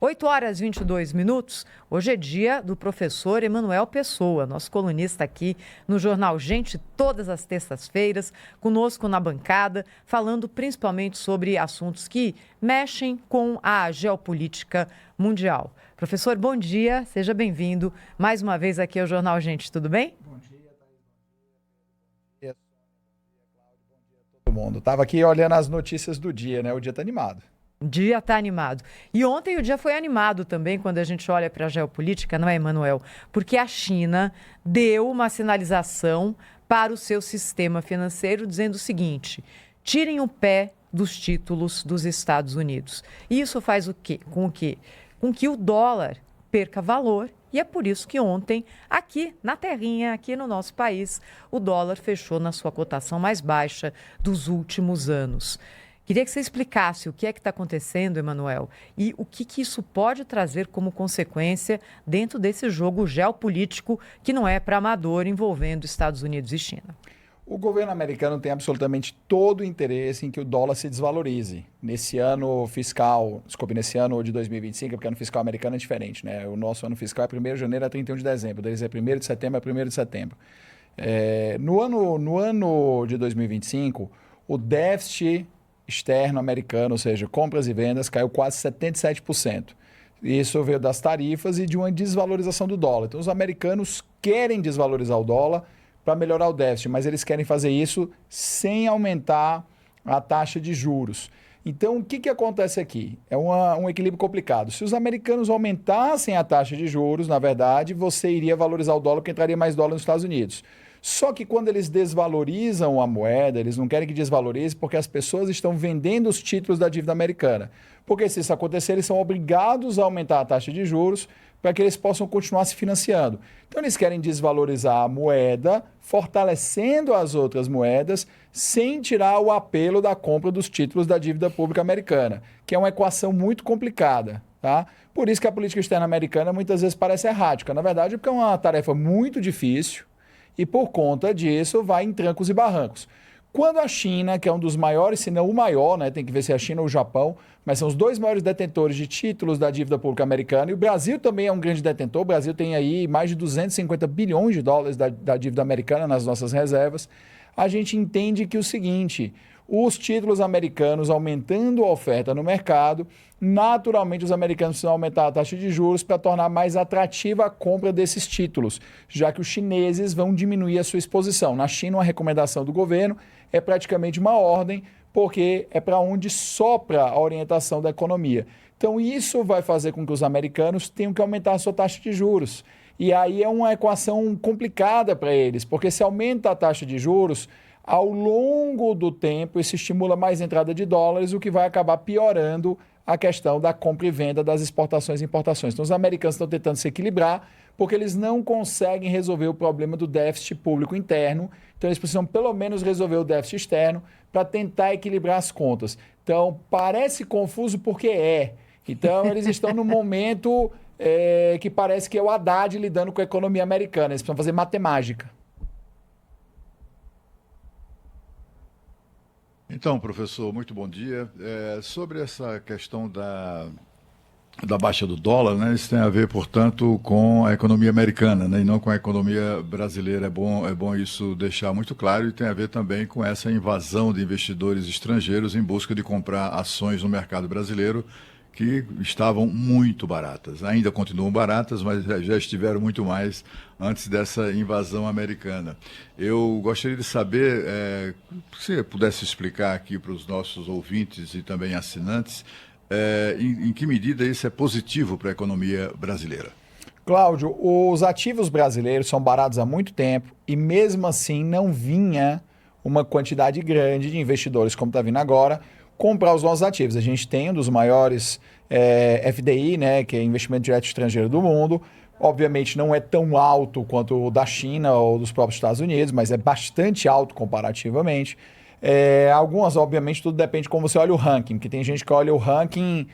8h22. Hoje é dia do professor Emanuel Pessoa, nosso colunista aqui no Jornal Gente, todas as terças-feiras, conosco na bancada, falando principalmente sobre assuntos que mexem com a geopolítica mundial. Professor, bom dia, seja bem-vindo mais uma vez aqui ao Jornal Gente, tudo bem? Bom dia, Thaís. Bom dia a todo mundo. Estava aqui olhando as notícias do dia, né? O dia está animado. O dia está animado. E ontem o dia foi animado também, quando a gente olha para a geopolítica, não é, Emanuel? Porque a China deu uma sinalização para o seu sistema financeiro, dizendo o seguinte: tirem o pé dos títulos dos Estados Unidos. E isso faz o quê? Com que o dólar perca valor. E é por isso que ontem, aqui na terrinha, aqui no nosso país, o dólar fechou na sua cotação mais baixa dos últimos anos. Queria que você explicasse o que é que está acontecendo, Emanuel, e o que isso pode trazer como consequência dentro desse jogo geopolítico que não é para amador envolvendo Estados Unidos e China. O governo americano tem absolutamente todo o interesse em que o dólar se desvalorize. Nesse ano de 2025, porque o ano fiscal americano é diferente, né? O nosso ano fiscal é 1º de janeiro a 31 de dezembro, deles é 1º de setembro a 1º de setembro. No ano de 2025, o déficit externo americano, ou seja, compras e vendas, caiu quase 77%. Isso veio das tarifas e de uma desvalorização do dólar. Então, os americanos querem desvalorizar o dólar para melhorar o déficit, mas eles querem fazer isso sem aumentar a taxa de juros. Então, o que acontece aqui? É um equilíbrio complicado. Se os americanos aumentassem a taxa de juros, na verdade, você iria valorizar o dólar, porque entraria mais dólar nos Estados Unidos. Só que quando eles desvalorizam a moeda, eles não querem que desvalorize porque as pessoas estão vendendo os títulos da dívida americana. Porque se isso acontecer, eles são obrigados a aumentar a taxa de juros para que eles possam continuar se financiando. Então eles querem desvalorizar a moeda, fortalecendo as outras moedas, sem tirar o apelo da compra dos títulos da dívida pública americana, que é uma equação muito complicada, tá? Por isso que a política externa americana muitas vezes parece errática. Na verdade, porque é uma tarefa muito difícil, e por conta disso vai em trancos e barrancos. Quando a China, que é um dos maiores, se não o maior, né, tem que ver se é a China ou o Japão, mas são os dois maiores detentores de títulos da dívida pública americana, e o Brasil também é um grande detentor, o Brasil tem aí mais de 250 bilhões de dólares da dívida americana nas nossas reservas, a gente entende que o seguinte: os títulos americanos aumentando a oferta no mercado, naturalmente os americanos precisam aumentar a taxa de juros para tornar mais atrativa a compra desses títulos, já que os chineses vão diminuir a sua exposição. Na China, uma recomendação do governo é praticamente uma ordem, porque é para onde sopra a orientação da economia. Então isso vai fazer com que os americanos tenham que aumentar a sua taxa de juros. E aí é uma equação complicada para eles, porque se aumenta a taxa de juros, ao longo do tempo, isso estimula mais entrada de dólares, o que vai acabar piorando a questão da compra e venda das exportações e importações. Então, os americanos estão tentando se equilibrar porque eles não conseguem resolver o problema do déficit público interno. Então, eles precisam pelo menos resolver o déficit externo para tentar equilibrar as contas. Então, parece confuso porque é. Então, eles estão num momento que parece que é o Haddad lidando com a economia americana. Eles precisam fazer matemática. Então, professor, muito bom dia. Sobre essa questão da baixa do dólar, né, isso tem a ver, portanto, com a economia americana, né, e não com a economia brasileira. É bom isso deixar muito claro, e tem a ver também com essa invasão de investidores estrangeiros em busca de comprar ações no mercado brasileiro que estavam muito baratas. Ainda continuam baratas, mas já estiveram muito mais antes dessa invasão americana. Eu gostaria de saber, se você pudesse explicar aqui para os nossos ouvintes e também assinantes, em que medida isso é positivo para a economia brasileira. Cláudio, os ativos brasileiros são baratos há muito tempo e mesmo assim não vinha uma quantidade grande de investidores, como está vindo agora, comprar os nossos ativos. A gente tem um dos maiores FDI, né, que é investimento direto estrangeiro do mundo. Obviamente não é tão alto quanto o da China ou dos próprios Estados Unidos, mas é bastante alto comparativamente. Algumas, obviamente, tudo depende de como você olha o ranking, porque tem gente que olha o ranking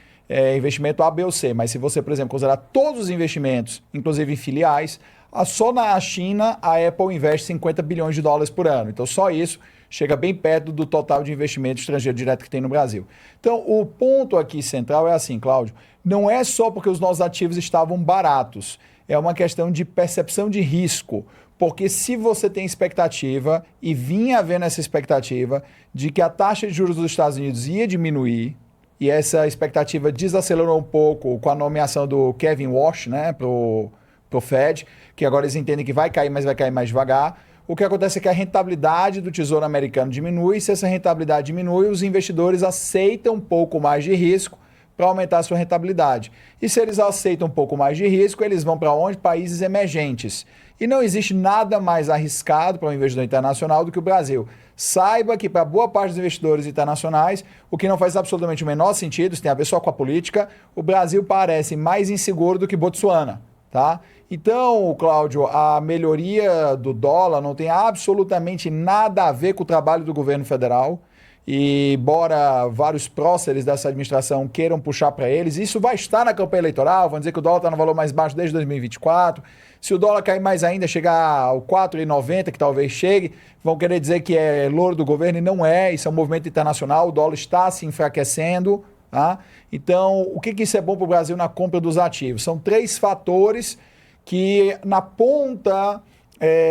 investimento A, B ou C, mas se você, por exemplo, considerar todos os investimentos, inclusive em filiais, só na China a Apple investe 50 bilhões de dólares por ano. Então só isso chega bem perto do total de investimento estrangeiro direto que tem no Brasil. Então, o ponto aqui central é assim, Cláudio, não é só porque os nossos ativos estavam baratos, é uma questão de percepção de risco. Porque se você tem expectativa, e vinha havendo essa expectativa, de que a taxa de juros dos Estados Unidos ia diminuir, e essa expectativa desacelerou um pouco com a nomeação do Kevin Warsh, né, pro Fed, que agora eles entendem que vai cair, mas vai cair mais devagar. O que acontece é que a rentabilidade do Tesouro Americano diminui, e se essa rentabilidade diminui, os investidores aceitam um pouco mais de risco para aumentar a sua rentabilidade. E se eles aceitam um pouco mais de risco, eles vão para onde? Países emergentes. E não existe nada mais arriscado para um investidor internacional do que o Brasil. Saiba que para boa parte dos investidores internacionais, o que não faz absolutamente o menor sentido, isso tem a ver só com a política, o Brasil parece mais inseguro do que Botsuana, tá? Então, Cláudio, a melhoria do dólar não tem absolutamente nada a ver com o trabalho do governo federal. E embora vários próceres dessa administração queiram puxar para eles, isso vai estar na campanha eleitoral, vão dizer que o dólar está no valor mais baixo desde 2024. Se o dólar cair mais ainda, chegar ao 4,90, que talvez chegue, vão querer dizer que é louro do governo, e não é, isso é um movimento internacional, o dólar está se enfraquecendo. Tá? Então, o que isso é bom para o Brasil na compra dos ativos? São 3 fatores que na ponta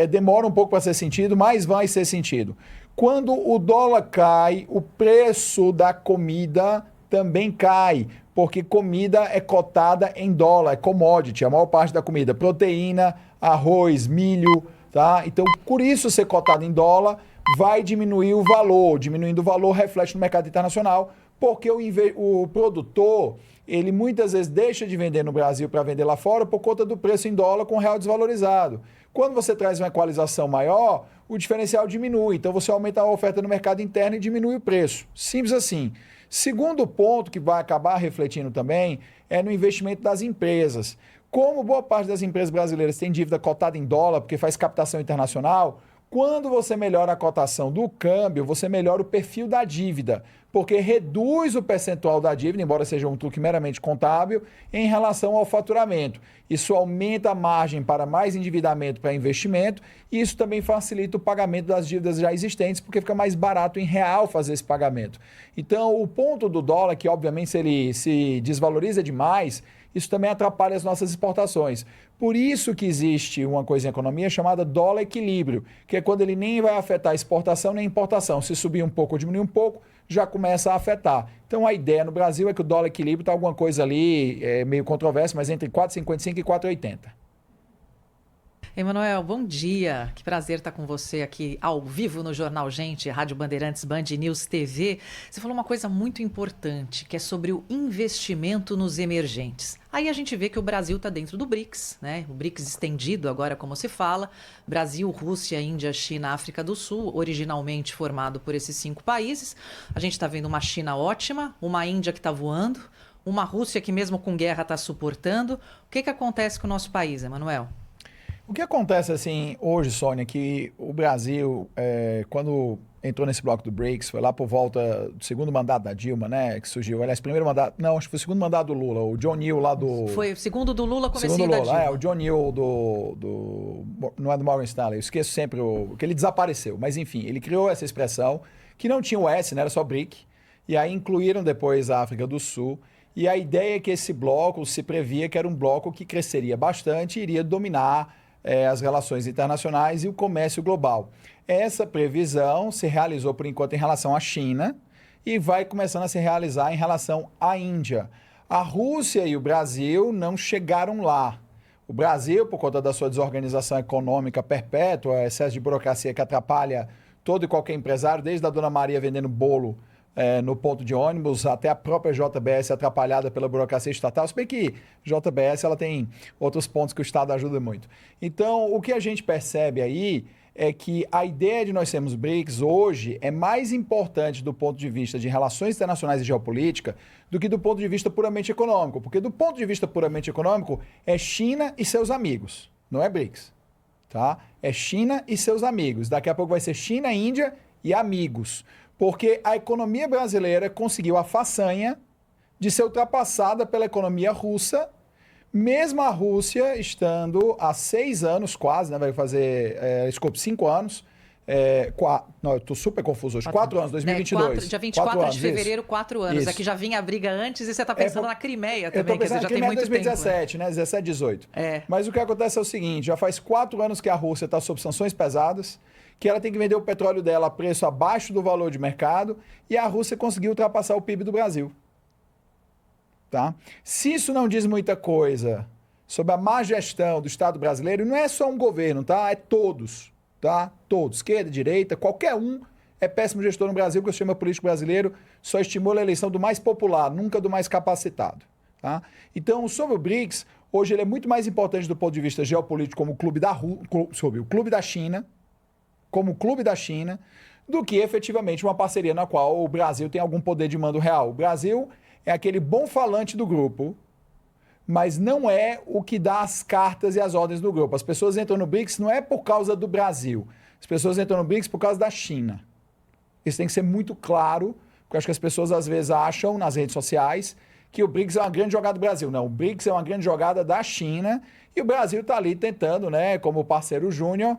demoram um pouco para ser sentido, mas vai ser sentido. Quando o dólar cai, o preço da comida também cai, porque comida é cotada em dólar, é commodity, a maior parte da comida, proteína, arroz, milho, tá? Então, por isso ser cotado em dólar, vai diminuir o valor. Diminuindo o valor reflete no mercado internacional, porque o produtor, ele muitas vezes deixa de vender no Brasil para vender lá fora por conta do preço em dólar com o real desvalorizado. Quando você traz uma equalização maior, o diferencial diminui. Então você aumenta a oferta no mercado interno e diminui o preço. Simples assim. Segundo ponto que vai acabar refletindo também é no investimento das empresas. Como boa parte das empresas brasileiras tem dívida cotada em dólar, porque faz captação internacional, quando você melhora a cotação do câmbio, você melhora o perfil da dívida, porque reduz o percentual da dívida, embora seja um truque meramente contábil, em relação ao faturamento. Isso aumenta a margem para mais endividamento para investimento e isso também facilita o pagamento das dívidas já existentes, porque fica mais barato em real fazer esse pagamento. Então, o ponto do dólar, que obviamente se ele se desvaloriza demais, isso também atrapalha as nossas exportações. Por isso que existe uma coisa em economia chamada dólar equilíbrio, que é quando ele nem vai afetar a exportação nem a importação. Se subir um pouco ou diminuir um pouco, já começa a afetar. Então a ideia no Brasil é que o dólar equilíbrio está alguma coisa ali, meio controversa, mas entre 4,55 e 4,80. Emanuel, bom dia. Que prazer estar com você aqui ao vivo no Jornal Gente, Rádio Bandeirantes, Band News TV. Você falou uma coisa muito importante, que é sobre o investimento nos emergentes. Aí a gente vê que o Brasil está dentro do BRICS, né? O BRICS estendido agora, como se fala. Brasil, Rússia, Índia, China, África do Sul, originalmente formado por esses 5 países. A gente está vendo uma China ótima, uma Índia que está voando, uma Rússia que mesmo com guerra está suportando. O que acontece com o nosso país, Emanuel? O que acontece assim hoje, Sônia, que o Brasil, quando entrou nesse bloco do BRICS, foi lá por volta do segundo mandato da Dilma, né, que surgiu. Aliás, primeiro mandato, não, acho que foi o segundo mandato do Lula, o John Neal lá do... Foi o segundo do Lula, comecinho da Dilma. O John Neal não é do Morgan Stanley, eu esqueço sempre que ele desapareceu, mas enfim, ele criou essa expressão que não tinha o S, né, era só BRIC, e aí incluíram depois a África do Sul, e a ideia é que esse bloco se previa que era um bloco que cresceria bastante e iria dominar as relações internacionais e o comércio global. Essa previsão se realizou, por enquanto, em relação à China e vai começando a se realizar em relação à Índia. A Rússia e o Brasil não chegaram lá. O Brasil, por conta da sua desorganização econômica perpétua, excesso de burocracia que atrapalha todo e qualquer empresário, desde a Dona Maria vendendo bolo no ponto de ônibus, até a própria JBS atrapalhada pela burocracia estatal, se bem que JBS ela tem outros pontos que o Estado ajuda muito. Então, o que a gente percebe aí é que a ideia de nós sermos BRICS hoje é mais importante do ponto de vista de relações internacionais e geopolítica do que do ponto de vista puramente econômico, porque do ponto de vista puramente econômico é China e seus amigos, não é BRICS, tá? É China e seus amigos. Daqui a pouco vai ser China, Índia e amigos. Porque a economia brasileira conseguiu a façanha de ser ultrapassada pela economia russa, mesmo a Rússia estando há 6 anos quase, né, vai fazer 5 anos, Não, eu estou super confuso hoje. 4 anos, 2022. Dia 24 anos, de fevereiro, 4 anos. Isso. É que já vinha a briga antes e você está pensando na Crimeia também. Eu estou pensando já na tem Crimeia muito 2017, tempo, né? 17, 18. É. Mas o que acontece é o seguinte, já faz 4 anos que a Rússia está sob sanções pesadas, que ela tem que vender o petróleo dela a preço abaixo do valor de mercado, e a Rússia conseguiu ultrapassar o PIB do Brasil. Tá? Se isso não diz muita coisa sobre a má gestão do Estado brasileiro, não é só um governo, tá? É todos, tá? Todos, esquerda, direita, qualquer um é péssimo gestor no Brasil, porque o sistema político brasileiro só estimula a eleição do mais popular, nunca do mais capacitado, tá? Então, sobre o BRICS, hoje ele é muito mais importante do ponto de vista geopolítico como sobre o clube da China, como clube da China, do que efetivamente uma parceria na qual o Brasil tem algum poder de mando real. O Brasil é aquele bom falante do grupo, mas não é o que dá as cartas e as ordens do grupo. As pessoas entram no BRICS não é por causa do Brasil. As pessoas entram no BRICS por causa da China. Isso tem que ser muito claro, porque eu acho que as pessoas às vezes acham nas redes sociais que o BRICS é uma grande jogada do Brasil. Não, o BRICS é uma grande jogada da China e o Brasil está ali tentando, né, como parceiro júnior,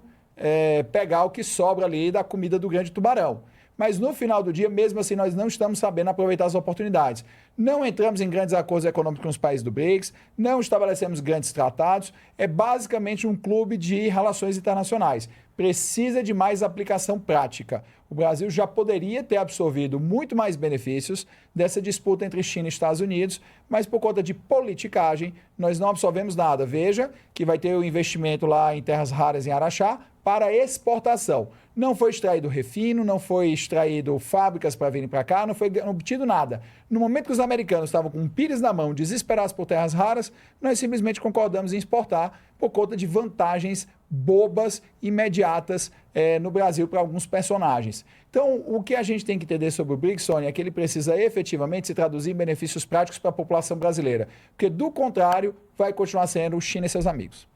pegar o que sobra ali da comida do grande tubarão. Mas no final do dia, mesmo assim, nós não estamos sabendo aproveitar as oportunidades. Não entramos em grandes acordos econômicos com os países do BRICS, não estabelecemos grandes tratados, é basicamente um clube de relações internacionais. Precisa de mais aplicação prática. O Brasil já poderia ter absorvido muito mais benefícios dessa disputa entre China e Estados Unidos, mas por conta de politicagem, nós não absorvemos nada. Veja que vai ter o investimento lá em terras raras em Araxá para exportação. Não foi extraído refino, não foi extraído fábricas para virem para cá, não foi obtido nada. No momento que os americanos estavam com um pires na mão, desesperados por terras raras, nós simplesmente concordamos em exportar por conta de vantagens bobas, imediatas no Brasil para alguns personagens. Então, o que a gente tem que entender sobre o BRICS, Sônia, é que ele precisa efetivamente se traduzir em benefícios práticos para a população brasileira. Porque, do contrário, vai continuar sendo China e seus amigos.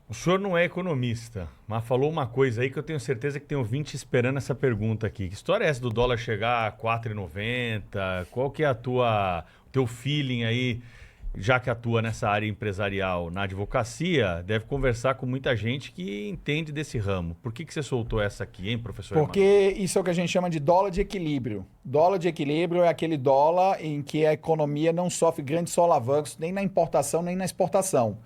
O senhor não é economista, mas falou uma coisa aí que eu tenho certeza que tem ouvinte esperando essa pergunta aqui. Que história é essa do dólar chegar a 4,90? Qual que é o teu feeling aí, já que atua nessa área empresarial, na advocacia, deve conversar com muita gente que entende desse ramo. Por que você soltou essa aqui, hein, professor? Porque isso é o que a gente chama de dólar de equilíbrio. Dólar de equilíbrio é aquele dólar em que a economia não sofre grandes solavancos nem na importação nem na exportação.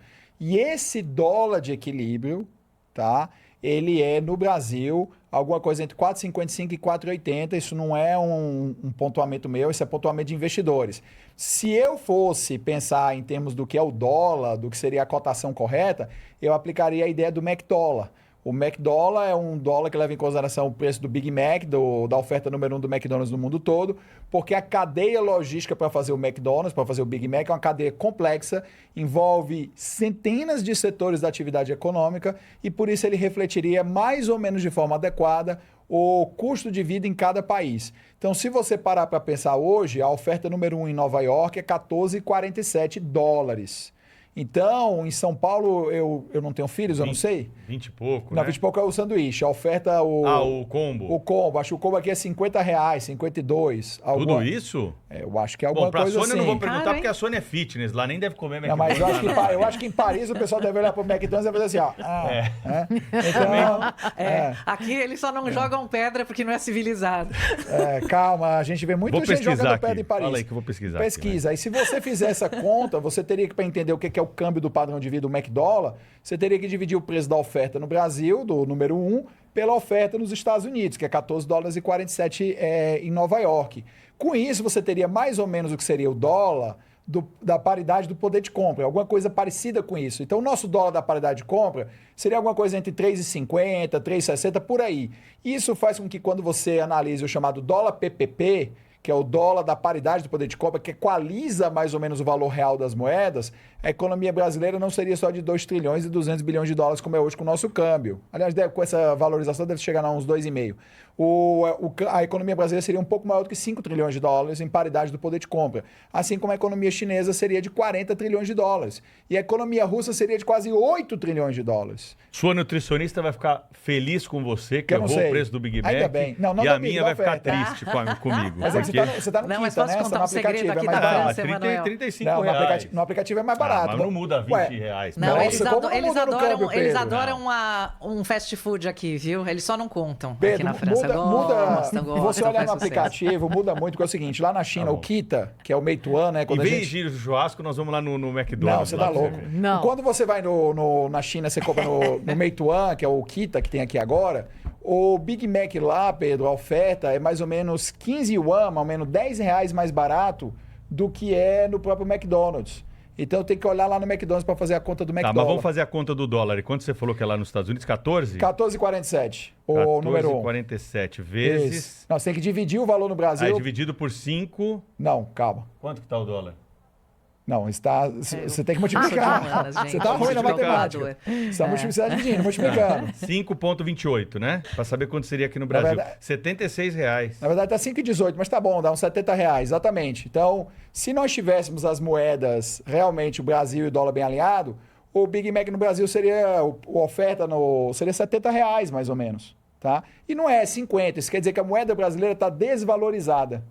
E esse dólar de equilíbrio, tá? Ele é, no Brasil, alguma coisa entre 4,55 e 4,80. Isso não é um pontuamento meu, isso é pontuamento de investidores. Se eu fosse pensar em termos do que é o dólar, do que seria a cotação correta, eu aplicaria a ideia do McDollar. O McDollar é um dólar que leva em consideração o preço do Big Mac, da oferta número 1 do McDonald's no mundo todo, porque a cadeia logística para fazer o McDonald's, para fazer o Big Mac, é uma cadeia complexa, envolve centenas de setores da atividade econômica e por isso ele refletiria mais ou menos de forma adequada o custo de vida em cada país. Então, se você parar para pensar hoje, a oferta número 1 em Nova York é 14,47 dólares. Então, em São Paulo, eu não tenho filhos, eu não sei. 20 e pouco, Não, né? 20 e pouco é o sanduíche. A oferta, o combo. O combo. Acho que o combo aqui é R$50, 52. Tudo isso? Eu acho que é alguma pra coisa Sônia assim. eu não vou perguntar, porque a Sônia é fitness. Lá nem deve comer Não, McDonald's. mas eu acho que em Paris o pessoal deve olhar pro McDonald's e vai fazer assim, ó. Então, Aqui eles só não jogam pedra porque não é civilizado. calma, a gente vê muita gente jogando pedra em Paris. Fala aí que eu vou pesquisar. Pesquisa. Aí se você fizer essa conta, você teria que, para entender o que é o câmbio do padrão de vida do McDollar, você teria que dividir o preço da oferta no Brasil, do número 1, pela oferta nos Estados Unidos, que é 14 dólares e 47 em Nova York. Com isso, você teria mais ou menos o que seria o dólar da paridade do poder de compra, alguma coisa parecida com isso. Então, o nosso dólar da paridade de compra seria alguma coisa entre 3,50, 3,60, por aí. Isso faz com que quando você analise o chamado dólar PPP, que é o dólar da paridade do poder de compra, que equaliza mais ou menos o valor real das moedas, a economia brasileira não seria só de 2 trilhões e 200 bilhões de dólares, como é hoje com o nosso câmbio. Aliás, com essa valorização deve chegar a uns 2,5. A economia brasileira seria um pouco maior do que 5 trilhões de dólares em paridade do poder de compra. Assim como a economia chinesa seria de 40 trilhões de dólares. E a economia russa seria de quase 8 trilhões de dólares. Sua nutricionista vai ficar feliz com você, que errou o preço do Big Mac. Ainda bem. Não e da a minha vai ficar oferta. triste comigo. Mas é que Você tá no Não, mas Kita, posso né? contar Você um segredo aqui da mais barato. França, Emanuel? 35 Não, reais. no aplicativo é mais barato. Mas não muda 20 Ué, reais. Não, Nossa, eles, como não eles muda no adoram, câmbio, eles Pedro? adoram um fast food aqui, viu? Eles só não contam aqui Pedro, na França. muda. Gostam, E você olhar no faz sucesso. aplicativo, muda muito, porque é o seguinte, lá na China, Tá o bom. Kita, que é o Meituan, né? Em Quando a vez gente... de churrasco, nós vamos lá no Não, McDonald's. você lá tá pra louco. ver. Não. Quando você vai na China, você compra no Meituan, que é o Kita que tem aqui agora, o Big Mac lá, Pedro, a oferta é mais ou menos 15 yuan, mais ou menos 10 reais mais barato do que é no próprio McDonald's. Então tem que olhar lá no McDonald's para fazer a conta do Tá, McDonald's. mas vamos fazer a conta do dólar. E quanto você falou que é lá nos Estados Unidos? 14? 14,47, o número 1. 14,47 vezes... Não, você tem que dividir o valor no Brasil. Aí dividido por 5... Não, calma. Quanto que tá o dólar? Não, você tem que multiplicar. Sou de humanas, Você gente. tá ruim na Multiplicar. matemática. Você tá dividindo, multiplicando. 5,28, né? Pra saber quanto seria aqui no Brasil. verdade- 76 reais. Na verdade tá 5,18, mas tá bom, dá uns 70 reais, exatamente. Então, se nós tivéssemos as moedas, realmente o Brasil e o dólar bem alinhado, o Big Mac no Brasil seria, a oferta seria 70 reais, mais ou menos, tá? E não é 50, isso quer dizer que a moeda brasileira está desvalorizada.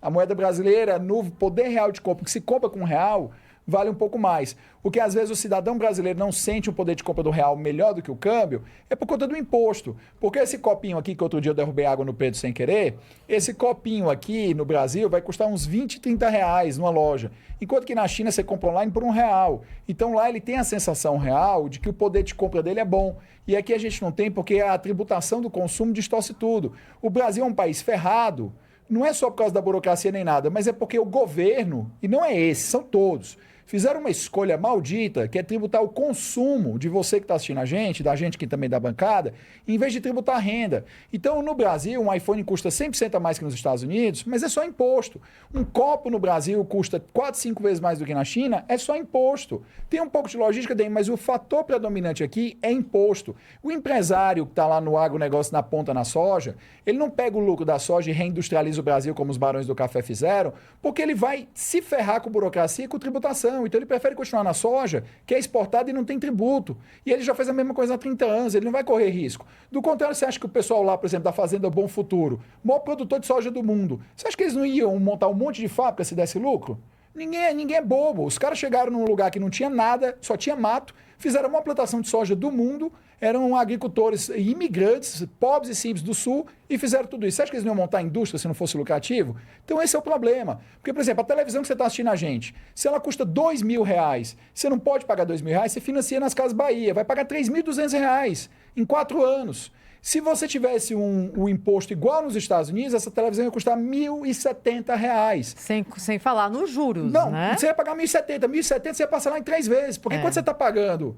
A moeda brasileira, no poder real de compra, que se compra com real, vale um pouco mais. O que às vezes o cidadão brasileiro não sente o poder de compra do real melhor do que o câmbio é por conta do imposto. Porque esse copinho aqui, que outro dia eu derrubei água no Pedro sem querer, esse copinho aqui no Brasil vai custar uns 20, 30 reais numa loja. Enquanto que na China você compra online por R$1. Então lá ele tem a sensação real de que o poder de compra dele é bom. E aqui a gente não tem porque a tributação do consumo distorce tudo. O Brasil é um país ferrado. Não é só por causa da burocracia nem nada, mas é porque o governo, e não é esse, são todos, fizeram uma escolha maldita, que é tributar o consumo de você que está assistindo a gente, da gente que também da bancada, em vez de tributar a renda. Então, no Brasil, um iPhone custa 100% a mais que nos Estados Unidos, mas é só imposto. Um copo no Brasil custa 4, 5 vezes mais do que na China, é só imposto. Tem um pouco de logística, mas o fator predominante aqui é imposto. O empresário que está lá no agronegócio na ponta na soja, ele não pega o lucro da soja e reindustrializa o Brasil como os barões do café fizeram, porque ele vai se ferrar com burocracia e com tributação. Então ele prefere continuar na soja, que é exportada e não tem tributo. E ele já fez a mesma coisa há 30 anos, ele não vai correr risco. Do contrário, você acha que o pessoal lá, por exemplo, da Fazenda Bom Futuro, maior produtor de soja do mundo, você acha que eles não iam montar um monte de fábrica se desse lucro? Ninguém é bobo. Os caras chegaram num lugar que não tinha nada, só tinha mato, fizeram a maior plantação de soja do mundo, eram agricultores imigrantes, pobres e simples do sul, e fizeram tudo isso. Você acha que eles não iam montar indústria se não fosse lucrativo? Então esse é o problema. Porque, por exemplo, a televisão que você está assistindo a gente, se ela custa R$2.000, você não pode pagar R$2.000, você financia nas Casas Bahia, vai pagar R$3.200 em 4 anos. Se você tivesse um imposto igual nos Estados Unidos, essa televisão ia custar R$1.070. Sem falar nos juros, Não, né? você ia pagar 1.070. 1.070 você ia parcelar em 3 vezes. Porque quando você está pagando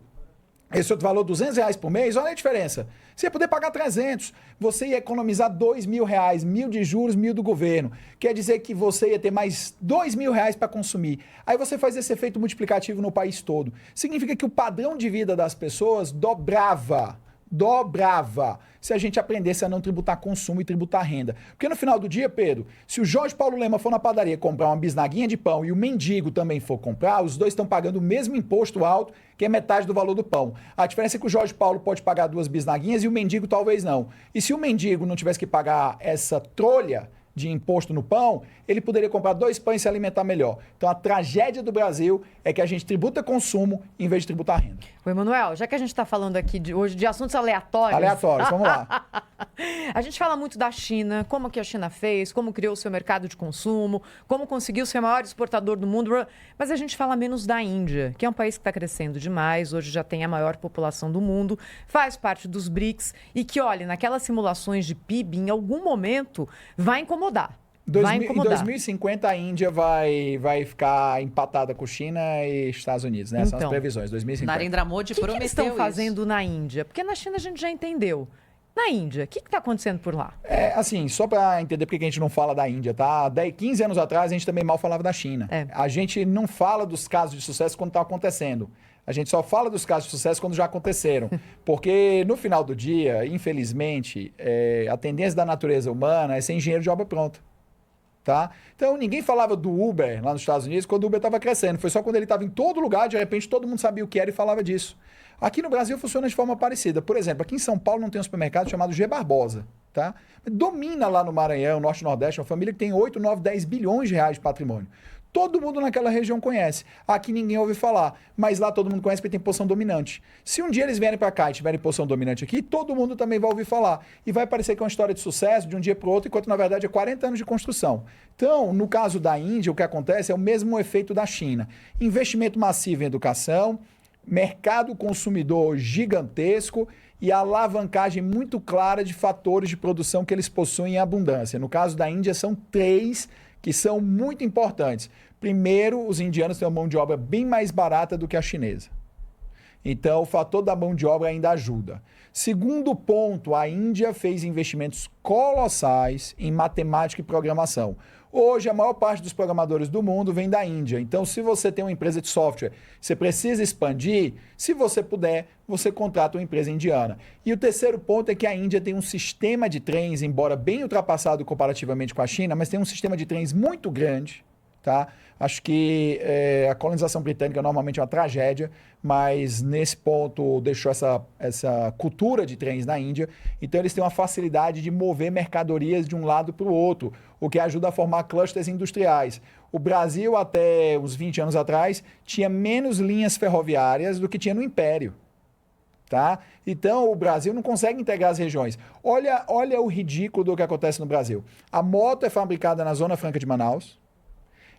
esse outro valor, R$200 por mês, olha a diferença. Você ia poder pagar 300. Você ia economizar R$2.000. 1.000 de juros, 1.000 do governo. Quer dizer que você ia ter mais R$2.000 para consumir. Aí você faz esse efeito multiplicativo no país todo. Significa que o padrão de vida das pessoas dobrava se a gente aprendesse a não tributar consumo e tributar renda. Porque no final do dia, Pedro, se o Jorge Paulo Lema for na padaria comprar uma bisnaguinha de pão e o mendigo também for comprar, os dois estão pagando o mesmo imposto alto, que é metade do valor do pão. A diferença é que o Jorge Paulo pode pagar 2 bisnaguinhas e o mendigo talvez não. E se o mendigo não tivesse que pagar essa trolha de imposto no pão, ele poderia comprar 2 pães e se alimentar melhor. Então a tragédia do Brasil é que a gente tributa consumo em vez de tributar renda. Ô, Emanuel, já que a gente está falando aqui hoje de assuntos aleatórios... Aleatórios, vamos lá. A gente fala muito da China, como que a China fez, como criou o seu mercado de consumo, como conseguiu ser o maior exportador do mundo, mas a gente fala menos da Índia, que é um país que está crescendo demais, hoje já tem a maior população do mundo, faz parte dos BRICS e que, olha, naquelas simulações de PIB, em algum momento, vai incomodar. Em 2050 a Índia vai ficar empatada com China e Estados Unidos, né? São as Então, previsões, 2050. Narendra Modi O que prometeu eles estão isso. fazendo na Índia? Porque na China a gente já entendeu. Na Índia, o que está acontecendo por lá? Assim, só para entender por que a gente não fala da Índia, tá? 15 anos atrás a gente também mal falava da China. A gente não fala dos casos de sucesso quando estão acontecendo. A gente só fala dos casos de sucesso quando já aconteceram. Porque no final do dia, infelizmente, a tendência da natureza humana é ser engenheiro de obra pronta. Tá? Então ninguém falava do Uber lá nos Estados Unidos quando o Uber estava crescendo. Foi só quando ele estava em todo lugar, de repente todo mundo sabia o que era e falava disso. Aqui no Brasil funciona de forma parecida. Por exemplo, aqui em São Paulo não tem um supermercado chamado G Barbosa. tá? Domina lá no Maranhão, Norte e Nordeste, uma família que tem 8, 9, 10 bilhões de reais de patrimônio. Todo mundo naquela região conhece. Aqui ninguém ouve falar, mas lá todo mundo conhece porque tem posição dominante. Se um dia eles vierem para cá e tiverem posição dominante aqui, todo mundo também vai ouvir falar. E vai parecer que é uma história de sucesso de um dia para o outro, enquanto na verdade é 40 anos de construção. Então, no caso da Índia, o que acontece é o mesmo efeito da China. Investimento massivo em educação, mercado consumidor gigantesco e alavancagem muito clara de fatores de produção que eles possuem em abundância. No caso da Índia, são 3 que são muito importantes. Primeiro, os indianos têm uma mão de obra bem mais barata do que a chinesa. Então, o fator da mão de obra ainda ajuda. Segundo ponto, a Índia fez investimentos colossais em matemática e programação. Hoje, a maior parte dos programadores do mundo vem da Índia. Então, se você tem uma empresa de software, você precisa expandir, se você puder, você contrata uma empresa indiana. E o terceiro ponto é que a Índia tem um sistema de trens, embora bem ultrapassado comparativamente com a China, mas tem um sistema de trens muito grande, tá? Acho que a colonização britânica normalmente é uma tragédia, mas nesse ponto deixou essa cultura de trens na Índia. Então eles têm uma facilidade de mover mercadorias de um lado para o outro, o que ajuda a formar clusters industriais. O Brasil, até uns 20 anos atrás, tinha menos linhas ferroviárias do que tinha no Império. Tá? Então o Brasil não consegue integrar as regiões. Olha o ridículo do que acontece no Brasil. A moto é fabricada na Zona Franca de Manaus.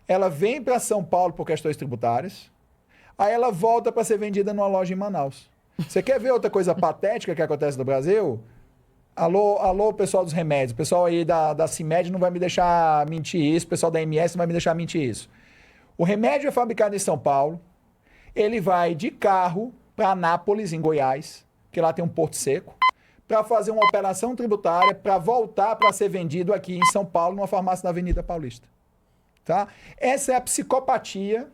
Ela vem para São Paulo por questões tributárias, aí ela volta para ser vendida numa loja em Manaus. Você quer ver outra coisa patética que acontece no Brasil? Alô, pessoal dos remédios, o pessoal aí da CIMED não vai me deixar mentir isso, o pessoal da MS não vai me deixar mentir isso. O remédio é fabricado em São Paulo, ele vai de carro para Anápolis, em Goiás, que lá tem um porto seco, para fazer uma operação tributária, para voltar para ser vendido aqui em São Paulo, numa farmácia da Avenida Paulista. Tá? Essa é a psicopatia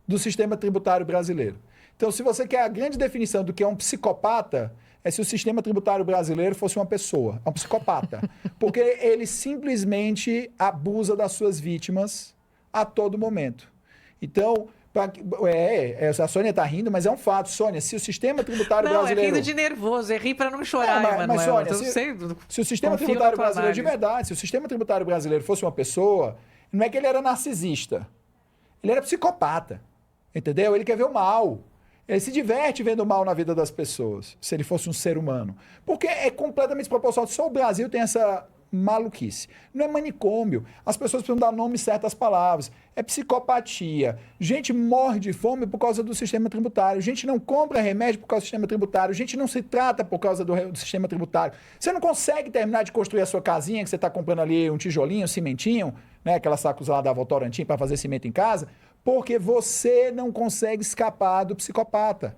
do sistema tributário brasileiro. Então, se você quer a grande definição do que é um psicopata, é se o sistema tributário brasileiro fosse uma pessoa, é um psicopata. Porque ele simplesmente abusa das suas vítimas a todo momento. Então, a Sônia está rindo, mas é um fato. Sônia, se o sistema tributário brasileiro... Não, é rindo de nervoso, é rir para não chorar, mas Sônia, se o sistema tributário brasileiro, de verdade, se o sistema tributário brasileiro fosse uma pessoa... Não é que ele era narcisista. Ele era psicopata. Entendeu? Ele quer ver o mal. Ele se diverte vendo o mal na vida das pessoas, se ele fosse um ser humano. Porque é completamente desproporcional. Só o Brasil tem essa maluquice. Não é manicômio. As pessoas precisam dar nome certas palavras. É psicopatia. Gente morre de fome por causa do sistema tributário. Gente não compra remédio por causa do sistema tributário. Gente não se trata por causa do sistema tributário. Você não consegue terminar de construir a sua casinha, que você está comprando ali um tijolinho, um cimentinho, né? Aquelas sacos lá da Votorantim para fazer cimento em casa, porque você não consegue escapar do psicopata.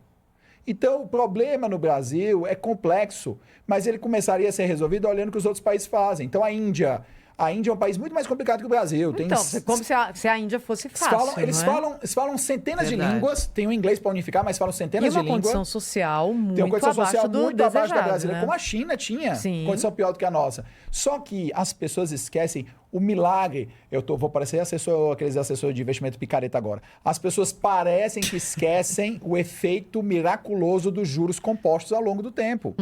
Então, o problema no Brasil é complexo, mas ele começaria a ser resolvido olhando o que os outros países fazem. Então, a Índia é um país muito mais complicado que o Brasil. Então, como se a Índia fosse fácil, eles falam centenas de línguas, tem o inglês para unificar, mas falam centenas de línguas. E uma condição social muito tem uma condição social muito abaixo da brasileira, né? como a China tinha, Sim. condição pior do que a nossa. Só que as pessoas esquecem o milagre. Vou parecer aqueles assessores de investimento picareta agora. As pessoas parecem que esquecem o efeito miraculoso dos juros compostos ao longo do tempo.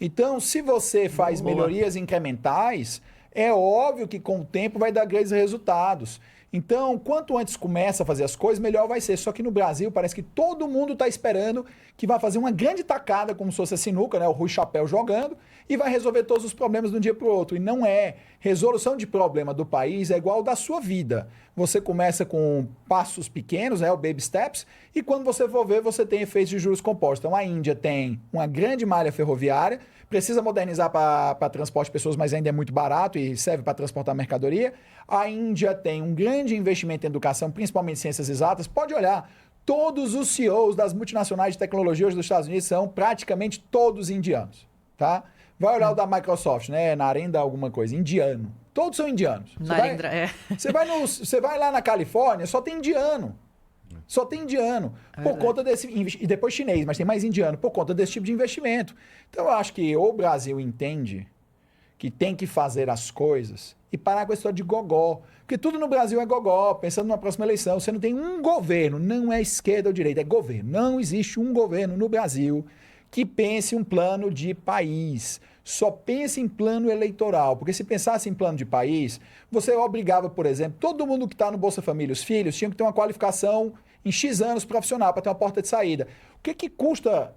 Então, se você faz melhorias incrementais, é óbvio que com o tempo vai dar grandes resultados. Então, quanto antes começa a fazer as coisas, melhor vai ser. Só que no Brasil parece que todo mundo está esperando que vai fazer uma grande tacada, como se fosse a sinuca, né? O Rui Chapéu jogando, e vai resolver todos os problemas de um dia para o outro. E não é. Resolução de problema do país é igual da sua vida. Você começa com passos pequenos, né? O baby steps, e quando você for ver, você tem efeitos de juros compostos. Então, a Índia tem uma grande malha ferroviária, precisa modernizar para transporte de pessoas, mas ainda é muito barato e serve para transportar mercadoria. A Índia tem um grande investimento em educação, principalmente em ciências exatas. Pode olhar, todos os CEOs das multinacionais de tecnologia hoje dos Estados Unidos são praticamente todos indianos, tá? Vai olhar o da Microsoft, né? Narendra alguma coisa, indiano. Todos são indianos. Você vai lá na Califórnia, só tem indiano. Só tem indiano. Por conta desse... E depois chinês, mas tem mais indiano. Por conta desse tipo de investimento. Então, eu acho que o Brasil entende que tem que fazer as coisas e parar com a história de gogó. Porque tudo no Brasil é gogó. Pensando na próxima eleição, você não tem um governo. Não é esquerda ou direita, é governo. Não existe um governo no Brasil que pense um plano de país. Só pense em plano eleitoral, porque se pensasse em plano de país, você obrigava, por exemplo, todo mundo que está no Bolsa Família, os filhos, tinham que ter uma qualificação em X anos profissional para ter uma porta de saída. O que custa,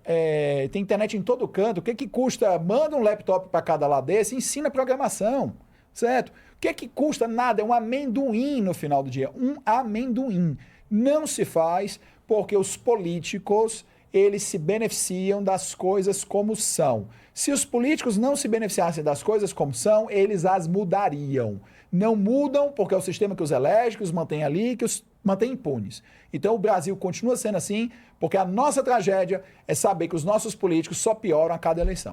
tem internet em todo canto, o que custa, manda um laptop para cada lado desse e ensina programação, certo? O que custa? Nada, é um amendoim no final do dia, um amendoim. Não se faz porque os políticos, eles se beneficiam das coisas como são. Se os políticos não se beneficiassem das coisas como são, eles as mudariam. Não mudam porque é o sistema que os elege, que os mantém ali, que os mantém impunes. Então o Brasil continua sendo assim porque a nossa tragédia é saber que os nossos políticos só pioram a cada eleição.